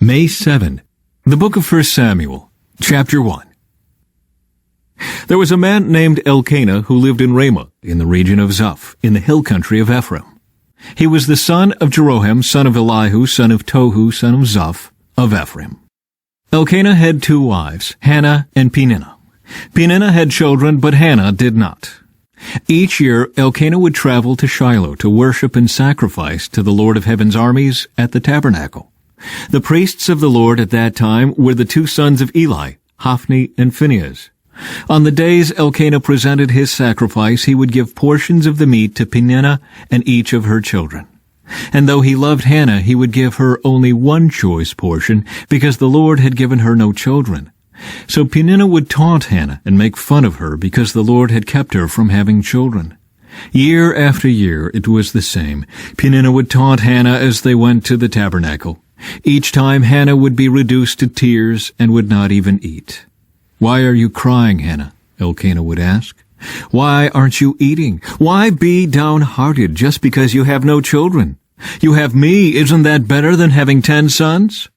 May 7. The Book of 1 Samuel, Chapter 1. There was a man named Elkanah who lived in Ramah, in the region of Zuph, in the hill country of Ephraim. He was the son of Jeroham, son of Elihu, son of Tohu, son of Zuph, of Ephraim. Elkanah had two wives, Hannah and Peninnah. Peninnah had children, but Hannah did not. Each year Elkanah would travel to Shiloh to worship and sacrifice to the Lord of heaven's armies at the tabernacle. The priests of the Lord at that time were the two sons of Eli, Hophni and Phinehas. On the days Elkanah presented his sacrifice, he would give portions of the meat to Peninnah and each of her children. And though he loved Hannah, he would give her only one choice portion, because the Lord had given her no children. So Peninnah would taunt Hannah and make fun of her, because the Lord had kept her from having children. Year after year it was the same. Peninnah would taunt Hannah as they went to the tabernacle. Each time Hannah would be reduced to tears and would not even eat. "Why are you crying, Hannah?" Elkanah would ask. "Why aren't you eating? Why be downhearted just because you have no children? You have me. Isn't that better than having 10 sons?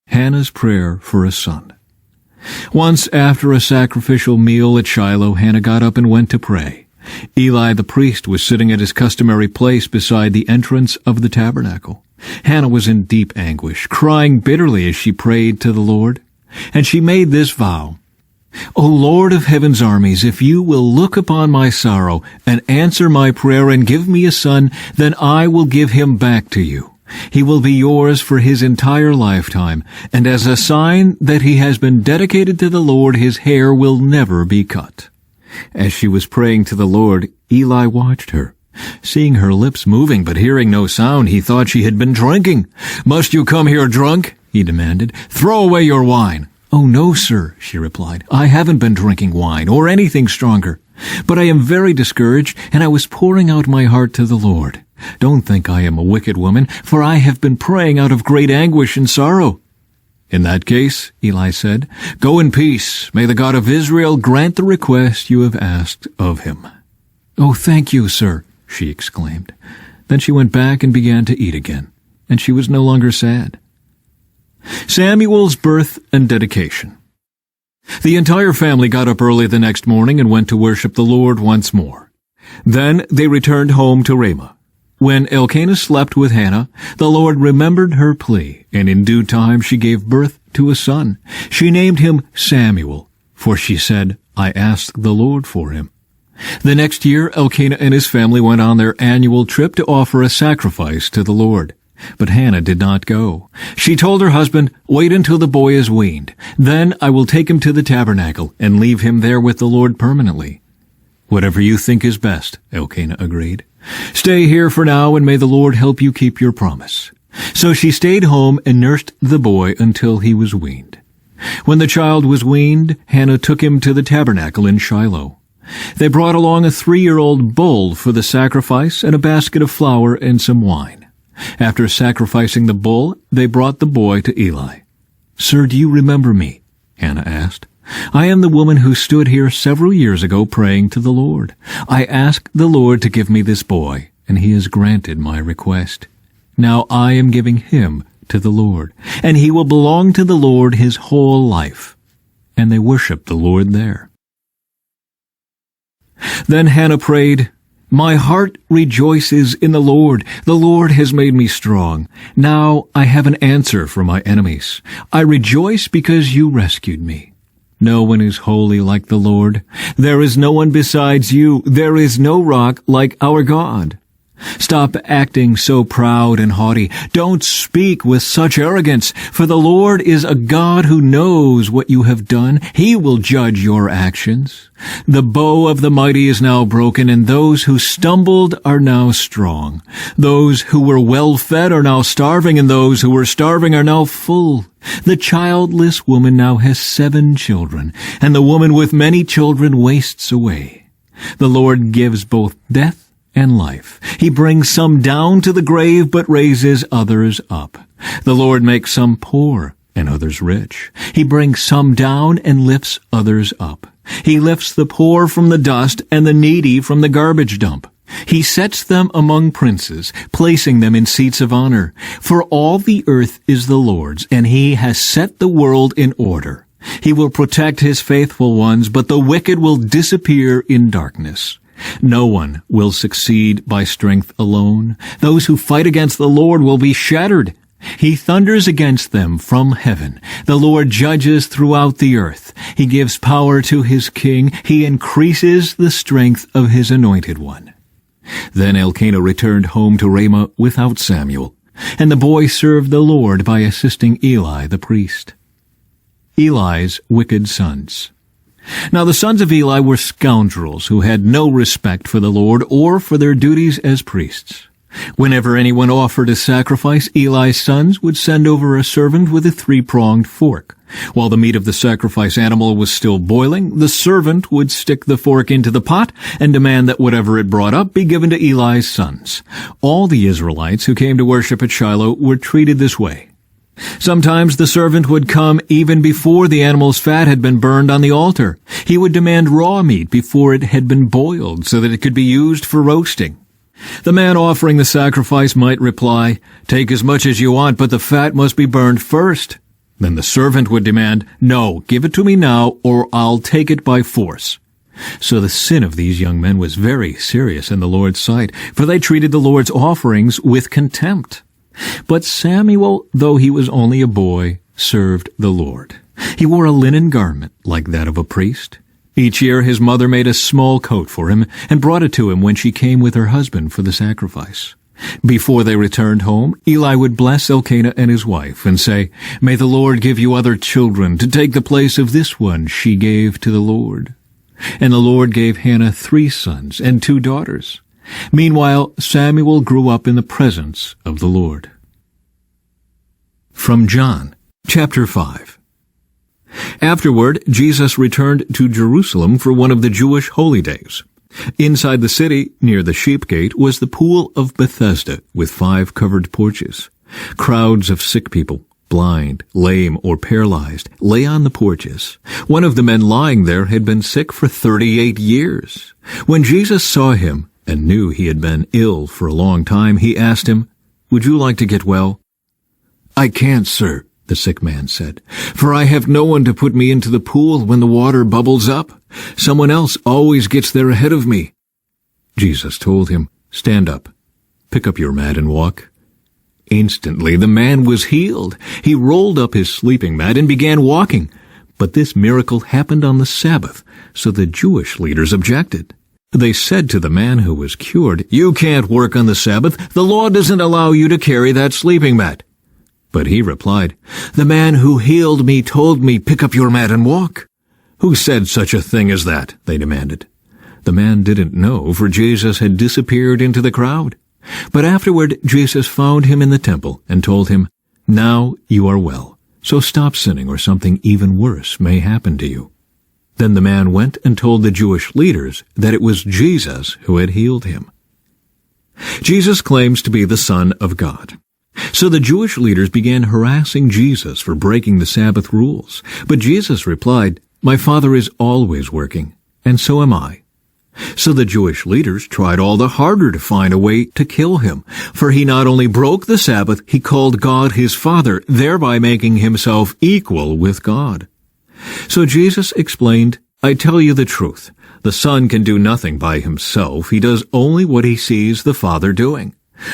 Hannah's prayer for a son. Once after a sacrificial meal at Shiloh, Hannah got up and went to pray. Eli the priest was sitting at his customary place beside the entrance of the tabernacle. Hannah was in deep anguish, crying bitterly as she prayed to the Lord. And she made this vow, "O Lord of heaven's armies, if you will look upon my sorrow and answer my prayer and give me a son, then I will give him back to you. He will be yours for his entire lifetime, and as a sign that he has been dedicated to the Lord, his hair will never be cut." As she was praying to the Lord, Eli watched her. Seeing her lips moving but hearing no sound, he thought she had been drinking. "Must you come here drunk?" he demanded. "Throw away your wine." "Oh, no, sir," she replied. "I haven't been drinking wine or anything stronger. But I am very discouraged, and I was pouring out my heart to the Lord. Don't think I am a wicked woman, for I have been praying out of great anguish and sorrow." "In that case," Eli said, "go in peace. May the God of Israel grant the request you have asked of him." "Oh, thank you, sir," she exclaimed. Then she went back and began to eat again, and she was no longer sad. Samuel's birth and dedication. The entire family got up early the next morning and went to worship the Lord once more. Then they returned home to Ramah. When Elkanah slept with Hannah, the Lord remembered her plea, and in due time she gave birth to a son. She named him Samuel, for she said, "I asked the Lord for him." The next year, Elkanah and his family went on their annual trip to offer a sacrifice to the Lord. But Hannah did not go. She told her husband, "Wait until the boy is weaned. Then I will take him to the tabernacle and leave him there with the Lord permanently." "Whatever you think is best," Elkanah agreed. "Stay here for now, and may the Lord help you keep your promise." So she stayed home and nursed the boy until he was weaned. When the child was weaned, Hannah took him to the tabernacle in Shiloh. They brought along a 3-year-old bull for the sacrifice and a basket of flour and some wine. After sacrificing the bull, they brought the boy to Eli. "Sir, do you remember me?" Hannah asked. "I am the woman who stood here several years ago praying to the Lord. I asked the Lord to give me this boy, and he has granted my request. Now I am giving him to the Lord, and he will belong to the Lord his whole life." And they worshiped the Lord there. Then Hannah prayed, "My heart rejoices in the Lord. The Lord has made me strong. Now I have an answer for my enemies. I rejoice because you rescued me. No one is holy like the Lord. There is no one besides you. There is no rock like our God. Stop acting so proud and haughty. Don't speak with such arrogance, for the Lord is a God who knows what you have done. He will judge your actions. The bow of the mighty is now broken, and those who stumbled are now strong. Those who were well-fed are now starving, and those who were starving are now full. The childless woman now has 7 children, and the woman with many children wastes away. The Lord gives both death and life. He brings some down to the grave, but raises others up. The Lord makes some poor and others rich. He brings some down and lifts others up. He lifts the poor from the dust and the needy from the garbage dump. He sets them among princes, placing them in seats of honor. For all the earth is the Lord's, and he has set the world in order. He will protect his faithful ones, but the wicked will disappear in darkness. No one will succeed by strength alone. Those who fight against the Lord will be shattered. He thunders against them from heaven. The Lord judges throughout the earth. He gives power to his king. He increases the strength of his anointed one. Then Elkanah returned home to Ramah without Samuel, and the boy served the Lord by assisting Eli the priest. Eli's wicked sons. Now the sons of Eli were scoundrels who had no respect for the Lord or for their duties as priests. Whenever anyone offered a sacrifice, Eli's sons would send over a servant with a three-pronged fork. While the meat of the sacrifice animal was still boiling, the servant would stick the fork into the pot and demand that whatever it brought up be given to Eli's sons. All the Israelites who came to worship at Shiloh were treated this way. Sometimes the servant would come even before the animal's fat had been burned on the altar. He would demand raw meat before it had been boiled so that it could be used for roasting. The man offering the sacrifice might reply, "Take as much as you want, but the fat must be burned first." Then the servant would demand, "No, give it to me now, or I'll take it by force." So the sin of these young men was very serious in the Lord's sight, for they treated the Lord's offerings with contempt. But Samuel, though he was only a boy, served the Lord. He wore a linen garment like that of a priest. Each year his mother made a small coat for him and brought it to him when she came with her husband for the sacrifice. Before they returned home, Eli would bless Elkanah and his wife and say, "May the Lord give you other children to take the place of this one she gave to the Lord." And the Lord gave Hannah 3 sons and 2 daughters. Meanwhile, Samuel grew up in the presence of the Lord. From John, chapter 5. Afterward, Jesus returned to Jerusalem for one of the Jewish holy days. Inside the city, near the sheep gate, was the pool of Bethesda with 5 covered porches. Crowds of sick people, blind, lame, or paralyzed, lay on the porches. One of the men lying there had been sick for 38 years. When Jesus saw him and knew he had been ill for a long time, he asked him, "Would you like to get well?" "I can't, sir," the sick man said, "for I have no one to put me into the pool when the water bubbles up. Someone else always gets there ahead of me." Jesus told him, "Stand up, pick up your mat and walk." Instantly the man was healed. He rolled up his sleeping mat and began walking. But this miracle happened on the Sabbath, so the Jewish leaders objected. They said to the man who was cured, "You can't work on the Sabbath. The law doesn't allow you to carry that sleeping mat." But he replied, "The man who healed me told me, 'Pick up your mat and walk.'" "Who said such a thing as that?" they demanded. The man didn't know, for Jesus had disappeared into the crowd. But afterward Jesus found him in the temple and told him, "Now you are well, so stop sinning or something even worse may happen to you." Then the man went and told the Jewish leaders that it was Jesus who had healed him. Jesus claims to be the Son of God. So the Jewish leaders began harassing Jesus for breaking the Sabbath rules. But Jesus replied, "My Father is always working, and so am I." So the Jewish leaders tried all the harder to find a way to kill him, for he not only broke the Sabbath, he called God his Father, thereby making himself equal with God. So Jesus explained, "I tell you the truth. The Son can do nothing by himself. He does only what he sees the Father doing.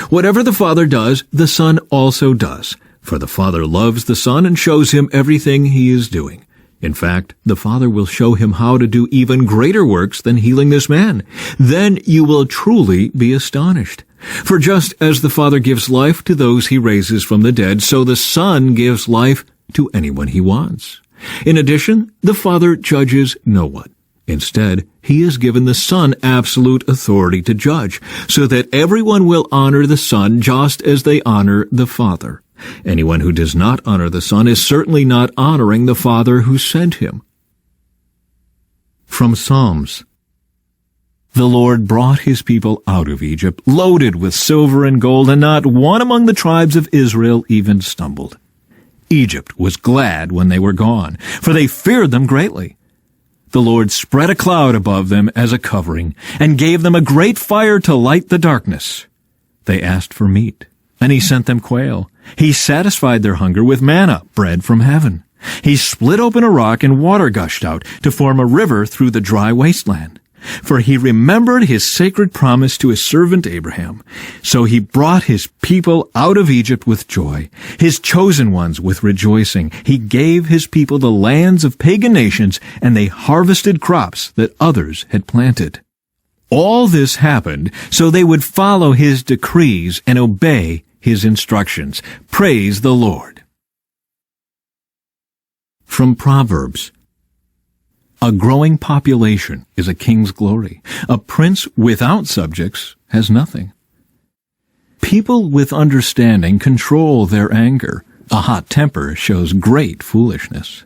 Whatever the Father does, the Son also does, for the Father loves the Son and shows him everything he is doing. In fact, the Father will show him how to do even greater works than healing this man. Then you will truly be astonished. For just as the Father gives life to those he raises from the dead, so the Son gives life to anyone he wants. In addition, the Father judges no one. Instead, he has given the Son absolute authority to judge, so that everyone will honor the Son just as they honor the Father. Anyone who does not honor the Son is certainly not honoring the Father who sent him." From Psalms. The Lord brought his people out of Egypt, loaded with silver and gold, and not one among the tribes of Israel even stumbled. Egypt was glad when they were gone, for they feared them greatly. The Lord spread a cloud above them as a covering, and gave them a great fire to light the darkness. They asked for meat, and he sent them quail. He satisfied their hunger with manna, bread from heaven. He split open a rock, and water gushed out to form a river through the dry wasteland. For he remembered his sacred promise to his servant Abraham. So he brought his people out of Egypt with joy, his chosen ones with rejoicing. He gave his people the lands of pagan nations, and they harvested crops that others had planted. All this happened so they would follow his decrees and obey his instructions. Praise the Lord. From Proverbs. A growing population is a king's glory. A prince without subjects has nothing. People with understanding control their anger. A hot temper shows great foolishness.